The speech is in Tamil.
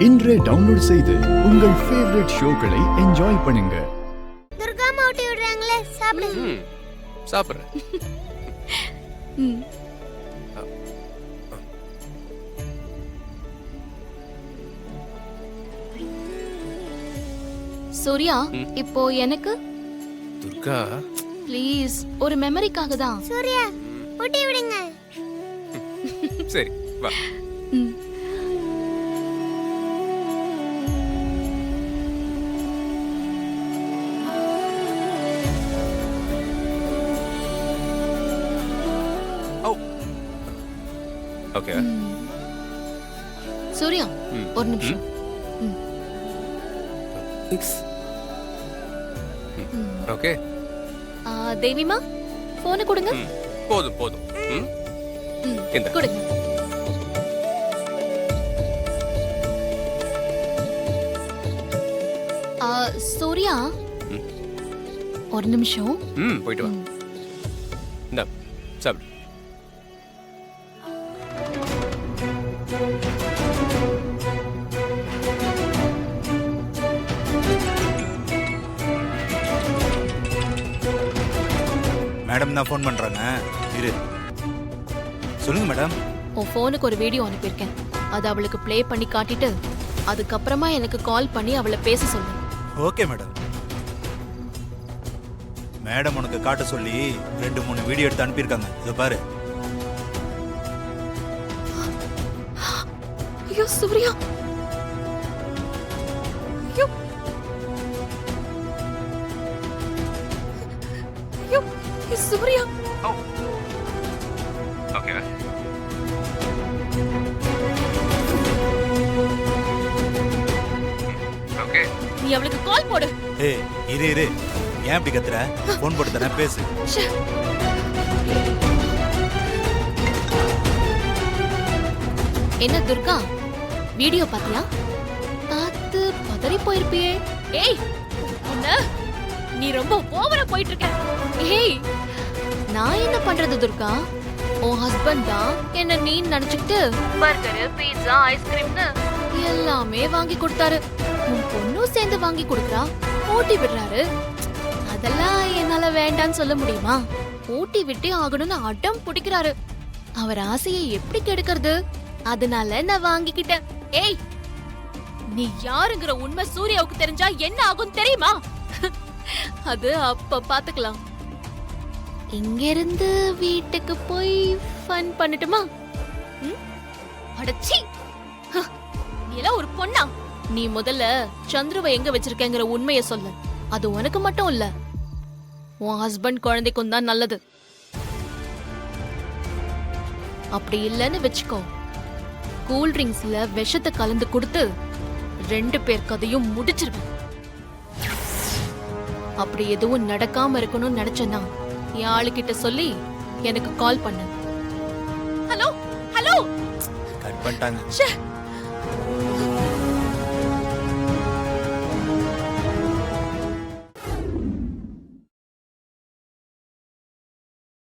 இன்றே டவுன்லோட் செய்து உங்கள் ஃபேவரட் ஷோக்களை என்ஜாய் பண்ணுங்க. துர்கா மாட்டி விடுறாங்களே, சாப்பிடு. சாப்பிடுறேன். சூர்யா, இப்போ எனக்கு துர்கா ப்ளீஸ் ஒரு மெமரிக்காக தான். சூர்யா ஊட்டி விடுங்க. சரி வா. ஓகே சூர்யா ஒரு நிமிஷம். ஓகே தேவிமா போனை கொடுங்க. போதும் போதும். இந்த கொடுங்க. சூர்யா ஒரு நிமிஷம். போயிட்டு வா. இந்த சாப்பிடு. மேடம் தான் ஃபோன் பண்றாங்க. இரு. சொல்லுங்க மேடம். உன் போனுக்கு ஒரு வீடியோ அனுப்பியிருக்கேன். அது அவளுக்கு ப்ளே பண்ணி காட்டிட்டு அதுக்கப்புறமா எனக்கு கால் பண்ணி அவளை பேச சொல்லு. Okay madam. மேடம் உனக்கு காட்ட சொல்லி 2-3 வீடியோ எடுத்து அனுப்பியிருக்காங்க. இதை பாரு. ஐயோ சூர்யா, ஐயோ ஐயோ சூர்யா. ஓகே ஓகே நீ அவளுக்கு கால் போடு. ஏய் இரு இரு. ஏன் இப்படி கத்துற? ஃபோன் போட்டு தானே பேசு. ச்சே. என்ன துர்கா, வீடியோ பாத்தியா? பார்த்து பதறி போயிருப்பியே. ஏய் உன்ன, நீ ரொம்ப ஓவரா போயிட்டு இருக்க. ஏய் நான் என்ன பண்றது துர்கா? உன் ஹஸ்பண்ட் தான் என்ன நீ நினைச்சுக்கிட்டு பர்கர், பீட்சா, ஐஸ்கிரீம்னு எல்லாமே வாங்கி கொடுத்தாரு. உன் பொண்ணும் சேர்ந்து வாங்கி கொடுக்குறா, ஊட்டி விடுறாரு. அதெல்லாம் என்னால வேண்டான்னு சொல்ல முடியுமா? ஊட்டி விட்டே ஆகணும்னு அடம் பிடிக்கிறாரு. அவர் ஆசையை எப்படி கெடுக்கிறது? அதனால நான் வாங்கிக்கிட்டேன். ஏய் நீ யாருங்கிற உண்மை சூர்யாவுக்கு தெரிஞ்சா என்ன ஆகும் தெரியுமா? அது அப்ப பாத்துக்கலாம். இங்க இருந்து வீட்டுக்கு போய் ஃபன் பண்ணட்டுமா? அடச்சி, நீ எல்லாம் ஒரு பொண்ணா? நீ முதல்ல சந்துருவை எங்க வச்சிருக்கேங்கிற உண்மையை சொல்லு. அது உனக்கு மட்டும் இல்ல, உன் ஹஸ்பண்ட் குழந்தைக்கும் தான் நல்லது. அப்படி இல்லன்னு வச்சுக்கோ, கூல் ட்ரிங்க்ஸ்ல விஷத்தை கலந்து கொடுத்து 2 பேர் கதையும் முடிச்சிருவேன். அப்படி எதுவும் நடக்காம இருக்கணும்னு நினைச்சேன்னா என் ஆளுகிட்ட சொல்லி எனக்கு கால் பண்ணு. Hello hello. கட் பண்ணிட்டாங்க. ச்சே.